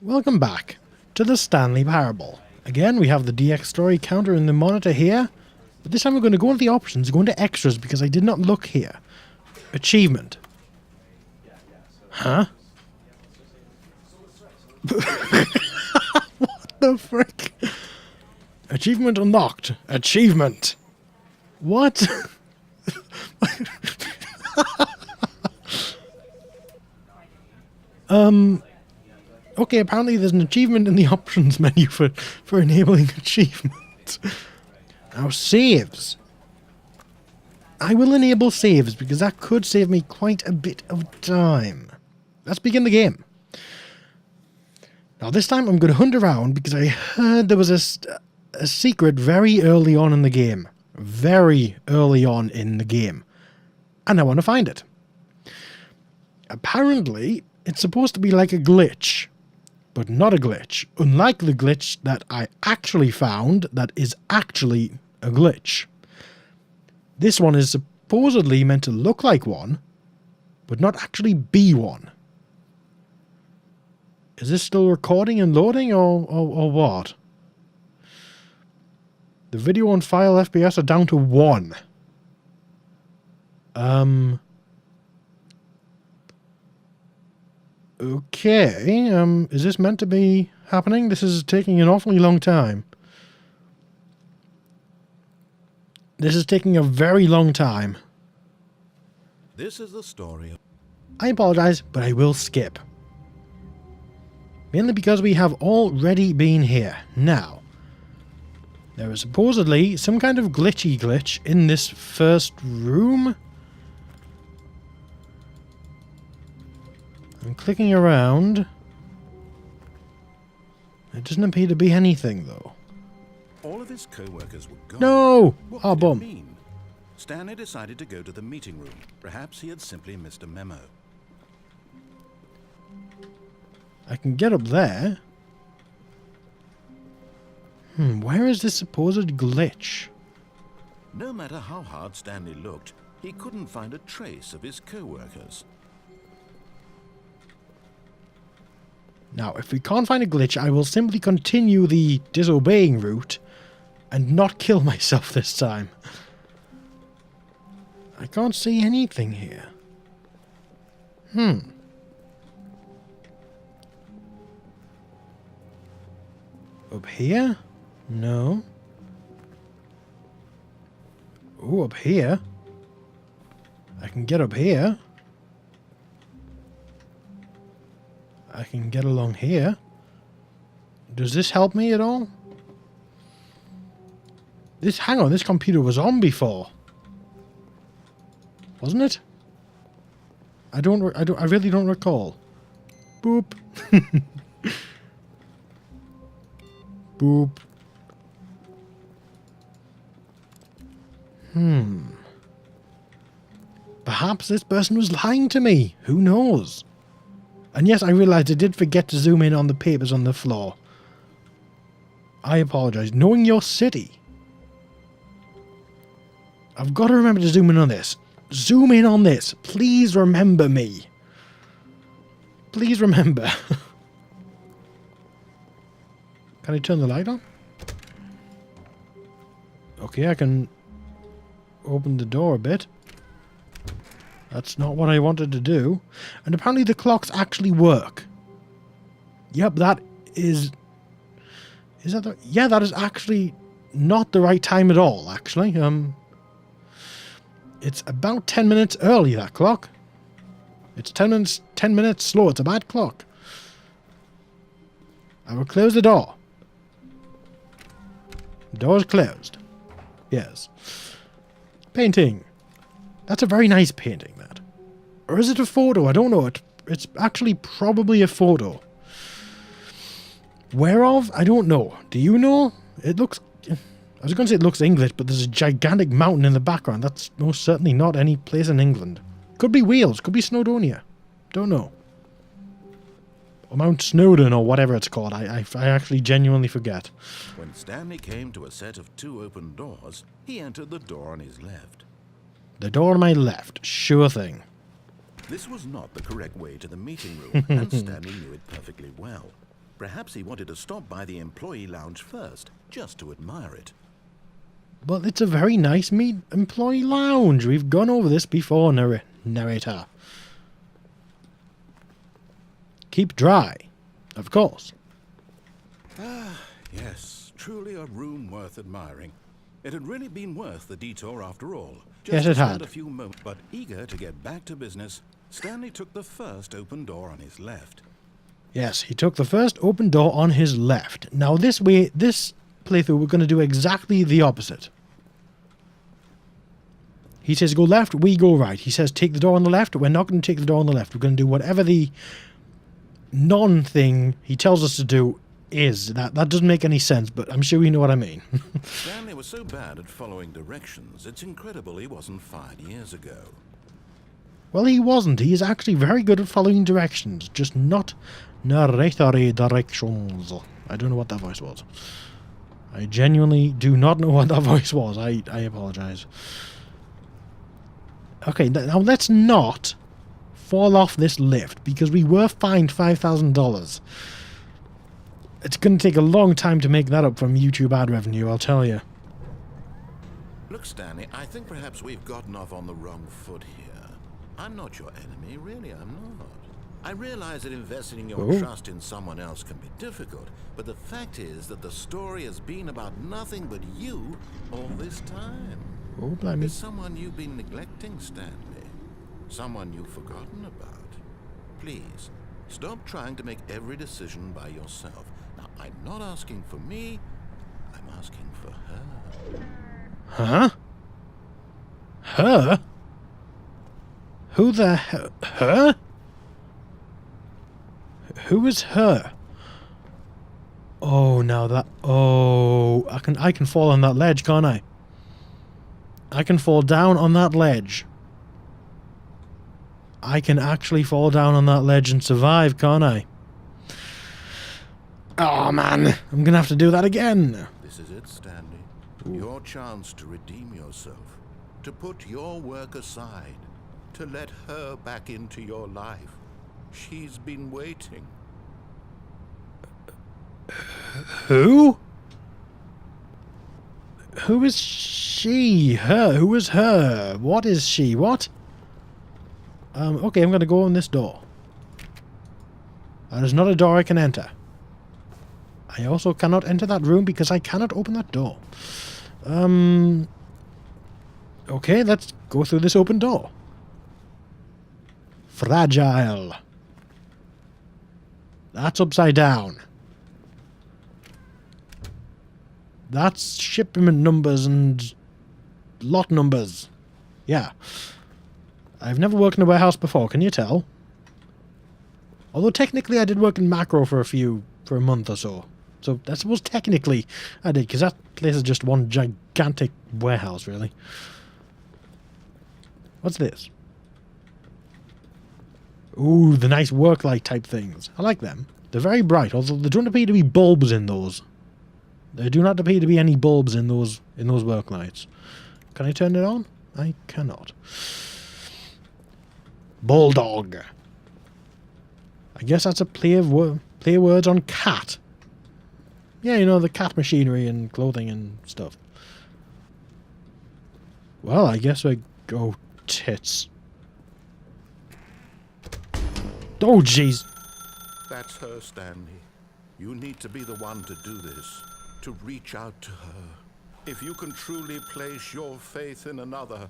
Welcome back to the Stanley Parable. Again, we have the DX story counter in the monitor here, but this time we're going to go into the options, go into extras because I did not look here. Achievement. Huh? What the frick? Achievement unlocked. Achievement. What? Okay, apparently there's an achievement in the options menu for enabling achievements. Now, saves. I will enable saves because that could save me quite a bit of time. Let's begin the game. Now, this time I'm going to hunt around because I heard there was a secret very early on in the game. Very early on in the game. And I want to find it. Apparently, it's supposed to be like a glitch. But not a glitch. Unlike the glitch that I actually found that is actually a glitch. This one is supposedly meant to look like one, but not actually be one. Is this still recording and loading or what? The video and file FPS are down to 1. Okay, is this meant to be happening? This is taking an awfully long time. This is taking a very long time. This is the story of... I apologize, but I will skip. Mainly because we have already been here. Now, there is supposedly some kind of glitch in this first room. I'm clicking around. It doesn't appear to be anything, though. All of his co-workers were gone. No! What Oh, did it bum. mean? Stanley decided to go to the meeting room. Perhaps he had simply missed a memo. I can get up there. Where is this supposed glitch? No matter how hard Stanley looked, he couldn't find a trace of his co-workers. Now, if we can't find a glitch, I will simply continue the disobeying route and not kill myself this time. I can't see anything here. Up here? No. Oh, up here? I can get up here. I can get along here. Does this help me at all? Hang on, this computer was on before. Wasn't it? I really don't recall. Boop. Boop. Perhaps this person was lying to me. Who knows? And yes, I realized I did forget to zoom in on the papers on the floor. I apologize. Knowing your city. I've got to remember to zoom in on this. Zoom in on this. Please remember me. Please remember. Can I turn the light on? Okay, I can open the door a bit. That's not what I wanted to do. And apparently the clocks actually work. Yep, that is... Is that the... Yeah, that is actually not the right time at all, actually. It's about 10 minutes early, that clock. It's 10 minutes slow. It's a bad clock. I will close the door. The door is closed. Yes. Painting. That's a very nice painting, that. Or is it a photo? I don't know. It's actually probably a photo. Whereof? I don't know. Do you know? It looks... I was going to say it looks English, but there's a gigantic mountain in the background. That's most certainly not any place in England. Could be Wales. Could be Snowdonia. Don't know. Or Mount Snowdon or whatever it's called. I actually genuinely forget. When Stanley came to a set of 2 open doors, he entered the door on his left. The door on my left. Sure thing. This was not the correct way to the meeting room, and Stanley knew it perfectly well. Perhaps he wanted to stop by the employee lounge first, just to admire it. Well, it's a very nice employee lounge. We've gone over this before, narrator. Keep dry. Of course. Ah, yes. Truly a room worth admiring. It had really been worth the detour after all. Yes, it had. A few moments, but eager to get back to business, Stanley took the first open door on his left. Yes, he took the first open door on his left. Now this playthrough, we're going to do exactly the opposite. He says go left, we go right. He says take the door on the left, we're not going to take the door on the left. We're going to do whatever the non-thing he tells us to do is. That doesn't make any sense, but I'm sure you know what I mean. Stanley was so bad at following directions, it's incredible he wasn't fired years ago. Well, he wasn't. He is actually very good at following directions, just not narratory directions. I don't know what that voice was. I genuinely do not know what that voice was. I apologize. Okay, now let's not fall off this lift, because we were fined $5,000. It's going to take a long time to make that up from YouTube ad revenue, I'll tell you. Look, Stanley, I think perhaps we've gotten off on the wrong foot here. I'm not your enemy, really, I'm not. I realize that investing your trust in someone else can be difficult, but the fact is that the story has been about nothing but you all this time. Oh, blimey. There's someone you've been neglecting, Stanley. Someone you've forgotten about. Please, stop trying to make every decision by yourself. Now, I'm not asking for me, I'm asking for her. Huh? Her? Who the hell? Her? Who is her? Oh, now that... Oh, I can fall on that ledge, can't I? I can fall down on that ledge. I can actually fall down on that ledge and survive, can't I? Oh, man. I'm going to have to do that again. This is it, Stanley. Your chance to redeem yourself. To put your work aside. To let her back into your life. She's been waiting. Who? Who is she? Her? Who is her? What is she? What? Okay, I'm going to go in this door. That is not a door I can enter. I also cannot enter that room because I cannot open that door. Okay, let's go through this open door. Fragile. That's upside down. That's shipment numbers and lot numbers. Yeah. I've never worked in a warehouse before, can you tell? Although technically I did work in macro for a month or so. So I suppose technically I did, because that place is just one gigantic warehouse, really. What's this? Ooh, the nice work light type things. I like them. They're very bright, although there don't appear to be bulbs in those. There do not appear to be any bulbs in those work lights. Can I turn it on? I cannot. Bulldog. I guess that's a play of words on cat. Yeah, you know, the cat machinery and clothing and stuff. Well, I guess we go tits. Oh, jeez. That's her, Stanley. You need to be the one to do this. To reach out to her. If you can truly place your faith in another,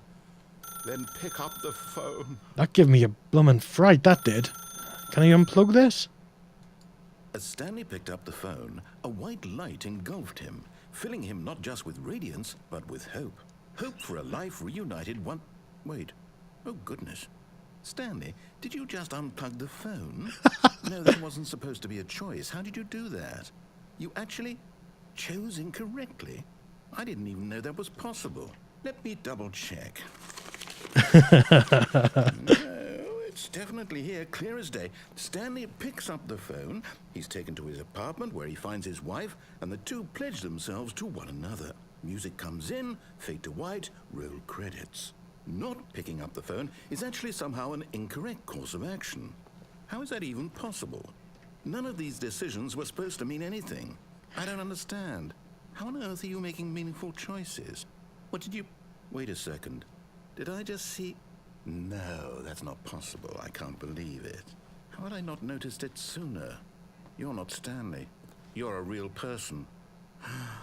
then pick up the phone. That gave me a bloomin' fright, that did. Can I unplug this? As Stanley picked up the phone, a white light engulfed him, filling him not just with radiance, but with hope. Hope for a life reunited one... Wait. Oh, goodness. Stanley, did you just unplug the phone? No, that wasn't supposed to be a choice. How did you do that? You actually chose incorrectly? I didn't even know that was possible. Let me double check. No, it's definitely here, clear as day. Stanley picks up the phone. He's taken to his apartment where he finds his wife, and the two pledge themselves to one another. Music comes in, fade to white, roll credits. Not picking up the phone is actually somehow an incorrect course of action. How is that even possible? None of these decisions were supposed to mean anything. I don't understand. How on earth are you making meaningful choices? What did you... Wait a second. Did I just see... No, that's not possible. I can't believe it. How had I not noticed it sooner? You're not Stanley. You're a real person. I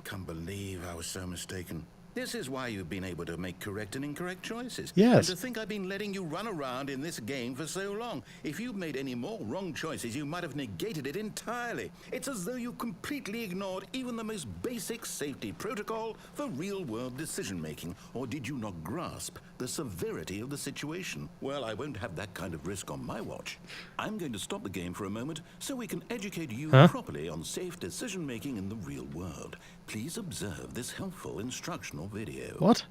can't believe I was so mistaken. This is why you've been able to make correct and incorrect choices. Yes. And to think I've been letting you run around in this game for so long. If you'd made any more wrong choices, you might have negated it entirely. It's as though you completely ignored even the most basic safety protocol for real-world decision-making. Or did you not grasp the severity of the situation? Well, I won't have that kind of risk on my watch. I'm going to stop the game for a moment so we can educate you properly on safe decision-making in the real world. Please observe this helpful instructional video. What?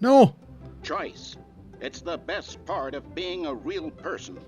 No. Choice. It's the best part of being a real person,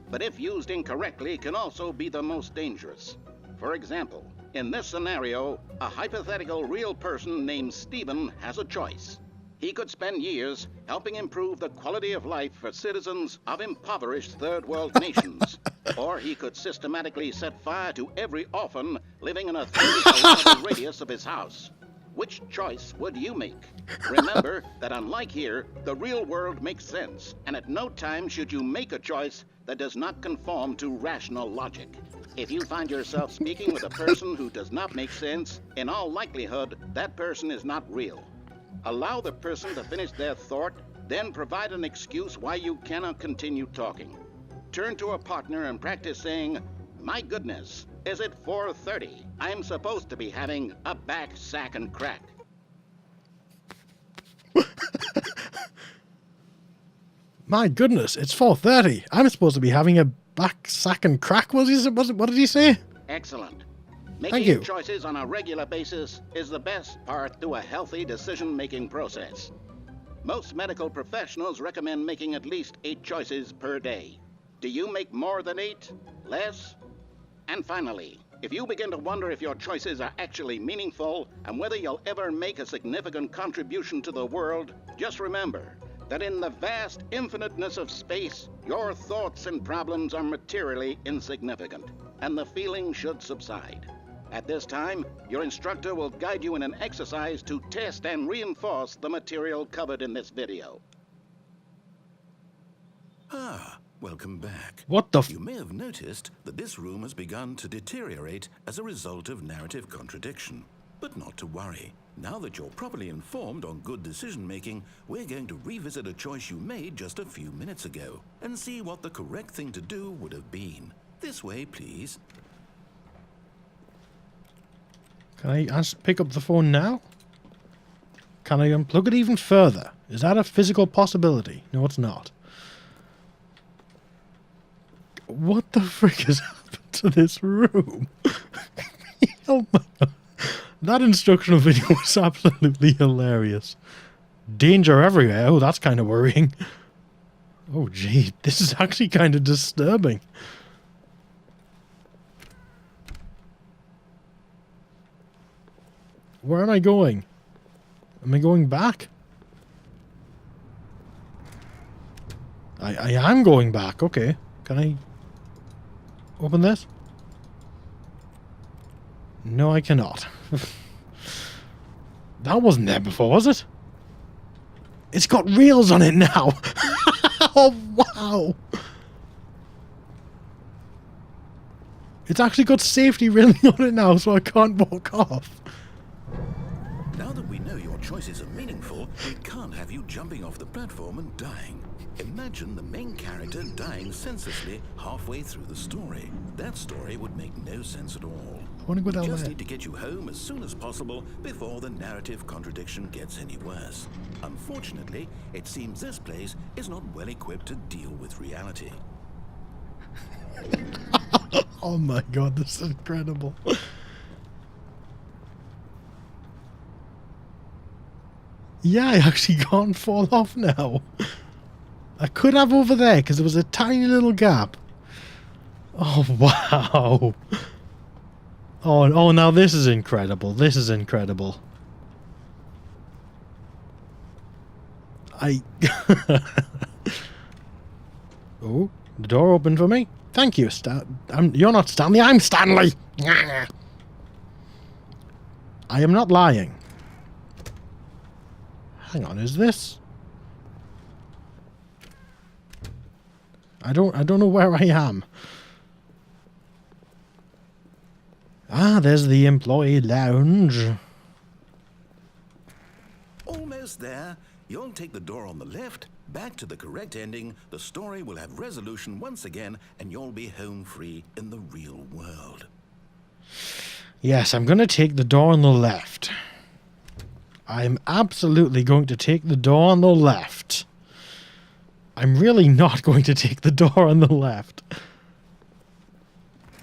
but if used incorrectly can also be the most dangerous. For example, in this scenario, a hypothetical real person named Stephen has a choice. He could spend years helping improve the quality of life for citizens of impoverished third world nations. Or he could systematically set fire to every orphan living in a 30-kilometer radius of his house. Which choice would you make? Remember that unlike here, the real world makes sense, and at no time should you make a choice that does not conform to rational logic. If you find yourself speaking with a person who does not make sense, in all likelihood, that person is not real. Allow the person to finish their thought, then provide an excuse why you cannot continue talking. Turn to a partner and practice saying, "My goodness, is it 4:30? I'm supposed to be having a back, sack, and crack." My goodness, it's 4:30. I'm supposed to be having a back, sack, and crack. What did he say? Excellent. Thank you. Making choices on a regular basis is the best part to a healthy decision-making process. Most medical professionals recommend making at least 8 choices per day. Do you make more than 8? Less? And finally, if you begin to wonder if your choices are actually meaningful and whether you'll ever make a significant contribution to the world, just remember that in the vast infiniteness of space, your thoughts and problems are materially insignificant, and the feeling should subside. At this time, your instructor will guide you in an exercise to test and reinforce the material covered in this video. Ah, welcome back. What the You may have noticed that this room has begun to deteriorate as a result of narrative contradiction. But not to worry. Now that you're properly informed on good decision-making, we're going to revisit a choice you made just a few minutes ago and see what the correct thing to do would have been. This way, please. Can I pick up the phone now? Can I unplug it even further? Is that a physical possibility? No, it's not. What the frick has happened to this room? Oh my God. That instructional video was absolutely hilarious. Danger everywhere. Oh, that's kind of worrying. Oh, gee. This is actually kind of disturbing. Where am I going? Am I going back? I am going back. Okay. Can I open this? No, I cannot. That wasn't there before, was it? It's got rails on it now. Oh, wow. It's actually got safety railing on it now, so I can't walk off. Now that we know your choices are meaningful, we can't have you jumping off the platform and dying. Imagine the main character dying senselessly halfway through the story. That story would make no sense at all. I want to go We down just there. need to get you home as soon as possible before the narrative contradiction gets any worse. Unfortunately, it seems this place is not well equipped to deal with reality. Oh my God, this is incredible. Yeah, I actually can't fall off now. I could have over there because there was a tiny little gap. Oh, wow. Oh, now this is incredible. This is incredible. Oh, the door opened for me. Thank you, you're not Stanley, I'm Stanley! I am not lying. Hang on, is this? I don't know where I am. Ah, there's the employee lounge. Almost there. You'll take the door on the left, back to the correct ending, the story will have resolution once again, and you'll be home free in the real world. Yes, I'm going to take the door on the left. I'm absolutely going to take the door on the left. I'm really not going to take the door on the left.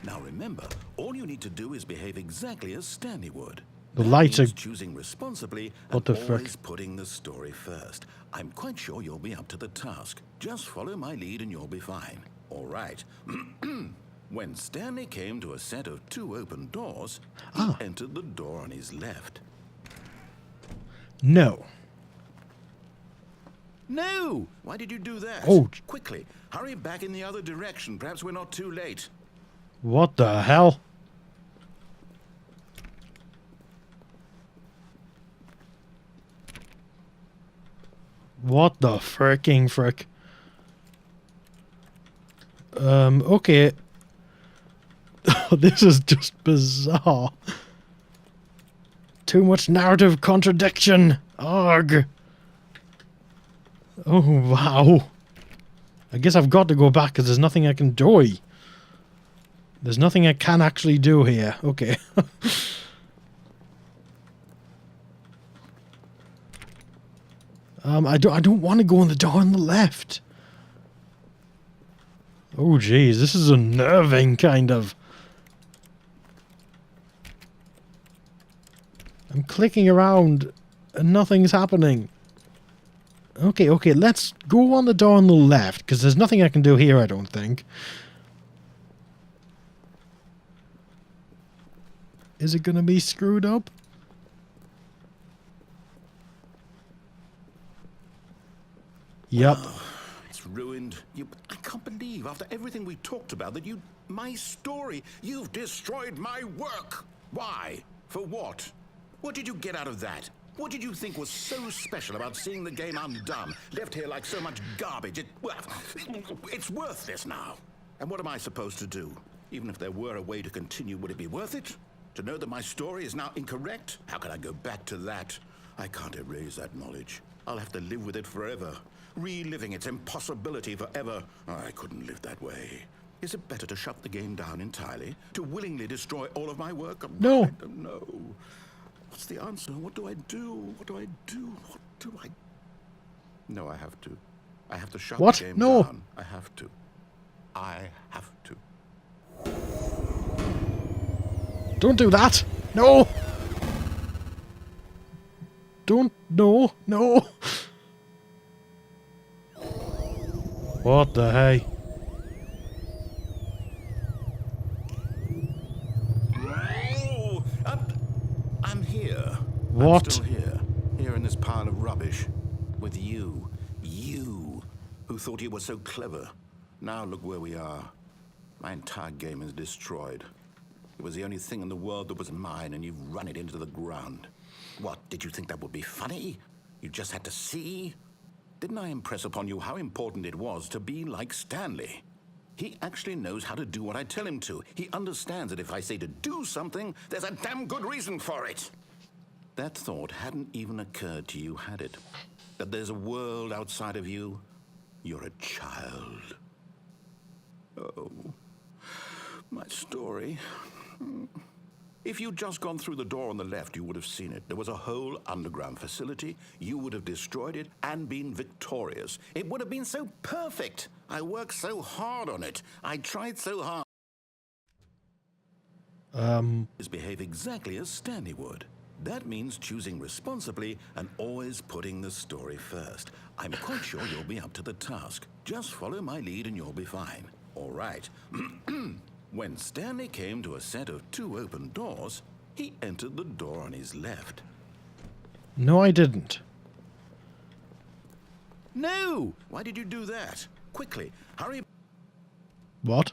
Now remember, all you need to do is behave exactly as Stanley would. The That lights means are... choosing responsibly What and the frick? always putting the story first. I'm quite sure you'll be up to the task. Just follow my lead and you'll be fine. All right. When Stanley came to a set of 2 open doors, he entered the door on his left. No. No! Why did you do that? Oh. Quickly, hurry back in the other direction. Perhaps we're not too late. What the hell? What the fricking frick? Okay. This is just bizarre. Too much narrative contradiction. Ugh. Oh, wow. I guess I've got to go back because there's nothing I can do. There's nothing I can actually do here. Okay. I don't want to go in the door on the left. Oh, jeez. This is unnerving, kind of. I'm clicking around and nothing's happening. Okay, let's go on the door on the left, because there's nothing I can do here, I don't think. Is it going to be screwed up? Yep. Oh, it's ruined. I can't believe, after everything we talked about, that my story, you've destroyed my work. Why? For what? What did you get out of that? What did you think was so special about seeing the game undone, left here like so much garbage? It's worthless now. And what am I supposed to do? Even if there were a way to continue, would it be worth it? To know that my story is now incorrect? How can I go back to that? I can't erase that knowledge. I'll have to live with it forever, reliving its impossibility forever. I couldn't live that way. Is it better to shut the game down entirely? To willingly destroy all of my work? No. I don't know. What's the answer? What do I do? What do I do? What do I... No, I have to. I have to shut What? the game No. down. I have to. I have to. Don't do that! No! Don't... No! No! What the hey? Oh, I'm here. What? I'm still here. Here in this pile of rubbish. With you. You. Who thought you were so clever. Now look where we are. My entire game is destroyed. It was the only thing in the world that was mine, and you've run it into the ground. What, did you think that would be funny? You just had to see? Didn't I impress upon you how important it was to be like Stanley? He actually knows how to do what I tell him to. He understands that if I say to do something, there's a damn good reason for it. That thought hadn't even occurred to you, had it? That there's a world outside of you? You're a child. Oh, my story. If you'd just gone through the door on the left, you would have seen it. There was a whole underground facility. You would have destroyed it and been victorious. It would have been so perfect. I worked so hard on it. I tried so hard. Behave exactly as Stanley would. That means choosing responsibly and always putting the story first. I'm quite sure you'll be up to the task. Just follow my lead and you'll be fine. All right. When Stanley came to a set of 2 open doors, he entered the door on his left. No, I didn't. No! Why did you do that? Quickly, hurry. What?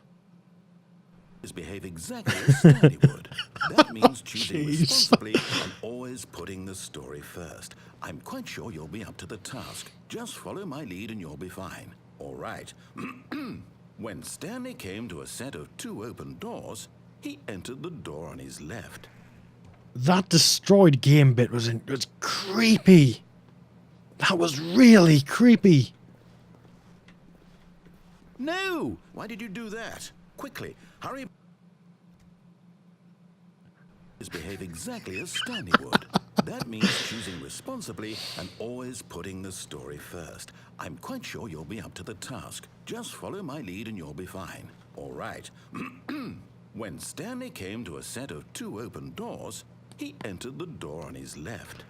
behave exactly as Stanley would. That means choosing Jeez. responsibly and always putting the story first. I'm quite sure you'll be up to the task. Just follow my lead and you'll be fine. All right. When Stanley came to a set of 2 open doors, he entered the door on his left. That destroyed game bit was creepy. That was really creepy. No! Why did you do that? Quickly, hurry. Behave exactly as Stanley would. That means choosing responsibly and always putting the story first. I'm quite sure you'll be up to the task. Just follow my lead and you'll be fine. All right. When Stanley came to a set of 2 open doors, he entered the door on his left.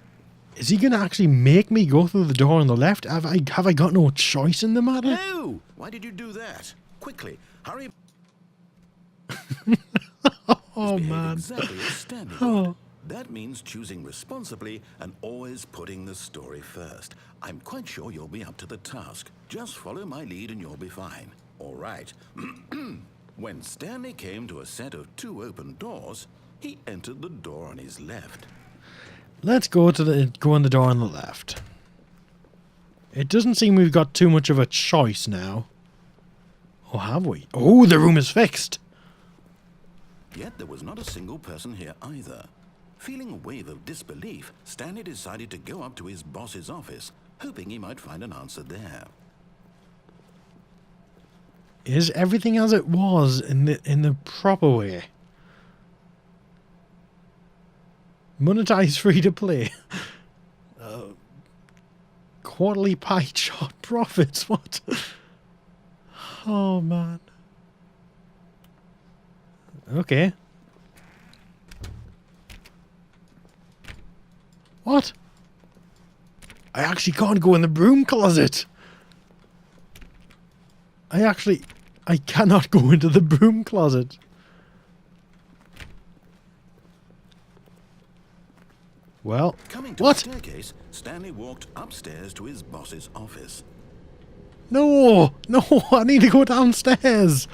Is he going to actually make me go through the door on the left? Have I got no choice in the matter? No! Why did you do that? Quickly, hurry. Oh, Behave man. exactly as Stanley would. Oh. That means choosing responsibly and always putting the story first. I'm quite sure you'll be up to the task. Just follow my lead and you'll be fine. All right. When Stanley came to a set of 2 open doors, he entered the door on his left. Let's go in the door on the left. It doesn't seem we've got too much of a choice now. Or have we? Oh, the room is fixed. Yet there was not a single person here either. Feeling a wave of disbelief, Stanley decided to go up to his boss's office, hoping he might find an answer there. Is everything as it was in the proper way? Monetize free to play. Quarterly pie chart profits. What? Oh man. Okay. What? I actually can't go in the broom closet. I cannot go into the broom closet. Well, Coming to what? the staircase, Stanley walked upstairs to his boss's office. No, I need to go downstairs.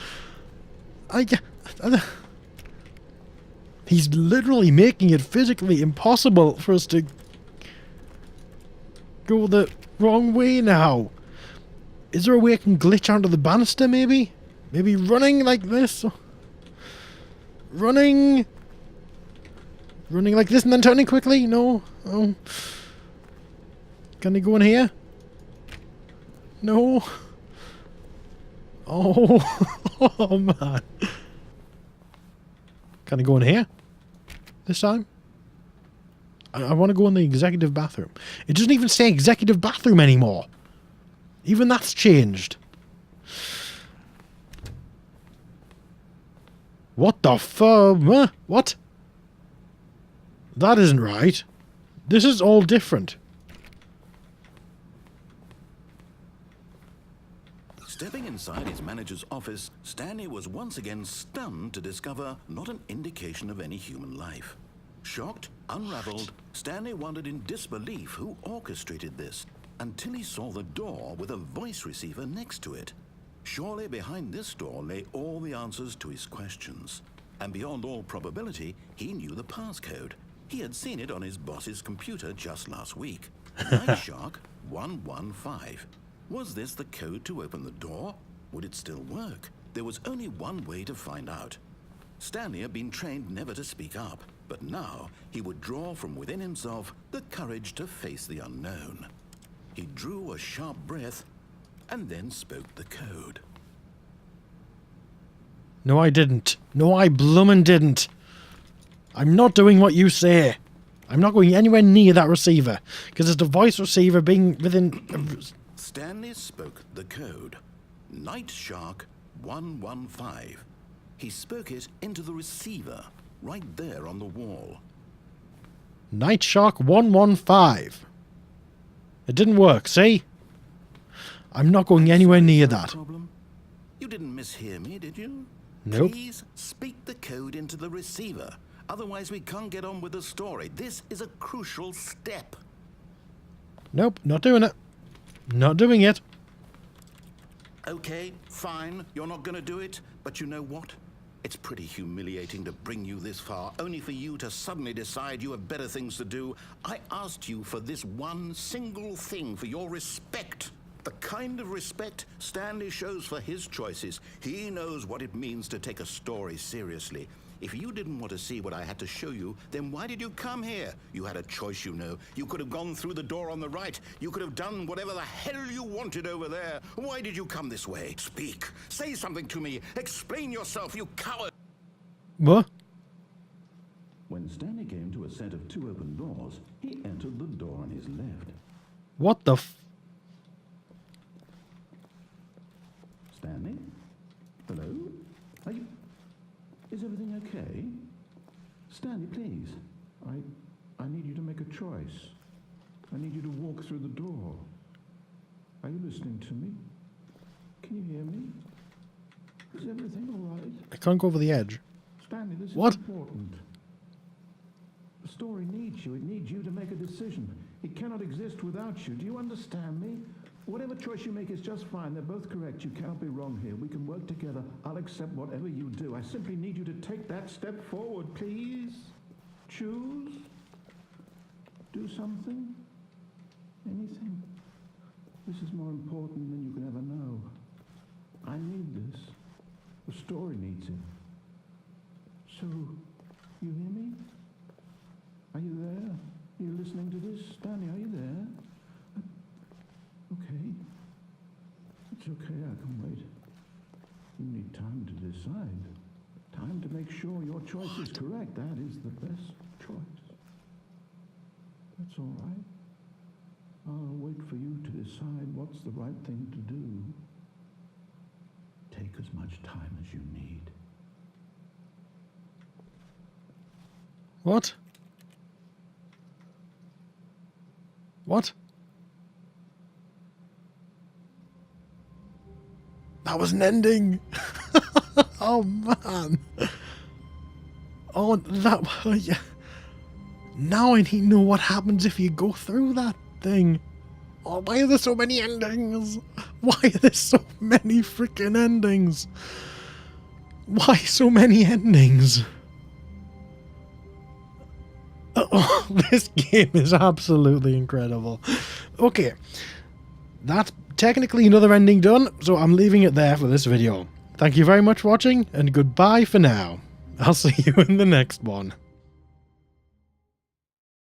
He's literally making it physically impossible for us to go the wrong way now. Is there a way I can glitch onto the banister, maybe? Maybe running like this? Running like this and then turning quickly? No? Oh. Can I go in here? No. Oh. Oh, man. Can I go in here? This time? I want to go in the executive bathroom. It doesn't even say executive bathroom anymore. Even that's changed. What the fuck? What? That isn't right. This is all different. Stepping inside his manager's office, Stanley was once again stunned to discover not an indication of any human life. Shocked, unraveled, Stanley wondered in disbelief who orchestrated this, until he saw the door with a voice receiver next to it. Surely behind this door lay all the answers to his questions. And beyond all probability, he knew the passcode. He had seen it on his boss's computer just last week. Night Shark 115. Was this the code to open the door? Would it still work? There was only one way to find out. Stanley had been trained never to speak up, but now he would draw from within himself the courage to face the unknown. He drew a sharp breath and then spoke the code. No, I didn't. No, I bloomin' didn't. I'm not doing what you say. I'm not going anywhere near that receiver, because it's the voice receiver being within... Stanley spoke the code. Night Shark 115. He spoke it into the receiver, right there on the wall. Night Shark 115. It didn't work, see? I'm not going anywhere near that. Problem? You didn't mishear me, did you? Nope. Please speak the code into the receiver. Otherwise we can't get on with the story. This is a crucial step. Nope, not doing it. Not doing it. Okay, fine. You're not going to do it. But you know what? It's pretty humiliating to bring you this far, only for you to suddenly decide you have better things to do. I asked you for this one single thing, for your respect. The kind of respect Stanley shows for his choices. He knows what it means to take a story seriously. If you didn't want to see what I had to show you, then why did you come here? You had a choice, you know. You could have gone through the door on the right. You could have done whatever the hell you wanted over there. Why did you come this way? Speak. Say something to me. Explain yourself, you coward. What? When Stanley came to a set of 2 open doors, he entered the door on his left. What the f... Stanley? Hello? Are you... Is everything okay? Stanley, please. I need you to make a choice. I need you to walk through the door. Are you listening to me? Can you hear me? Is everything all right? I can't go over the edge. Stanley, this What? is important. The story needs you. It needs you to make a decision. It cannot exist without you. Do you understand me? Whatever choice you make is just fine. They're both correct. You cannot be wrong here. We can work together. I'll accept whatever you do. I simply need you to take that step forward, please. Choose. Do something. Anything. This is more important than you can ever know. I need this. The story needs it. So, you hear me? Are you there? Are you listening to this? Stanley, are you there? Okay. It's okay, I can wait. You need time to decide. Time to make sure your choice is correct. That is the best choice. That's all right. I'll wait for you to decide what's the right thing to do. Take as much time as you need. What? What? That was an ending. Oh man. Oh, that. Yeah. Now I need to know what happens if you go through that thing. Oh, why are there so many endings? Why are there so many freaking endings? Why so many endings? Oh, this game is absolutely incredible. Okay, that's technically another ending done, so I'm leaving it there for this video. Thank you very much for watching, and goodbye for now. I'll see you in the next one.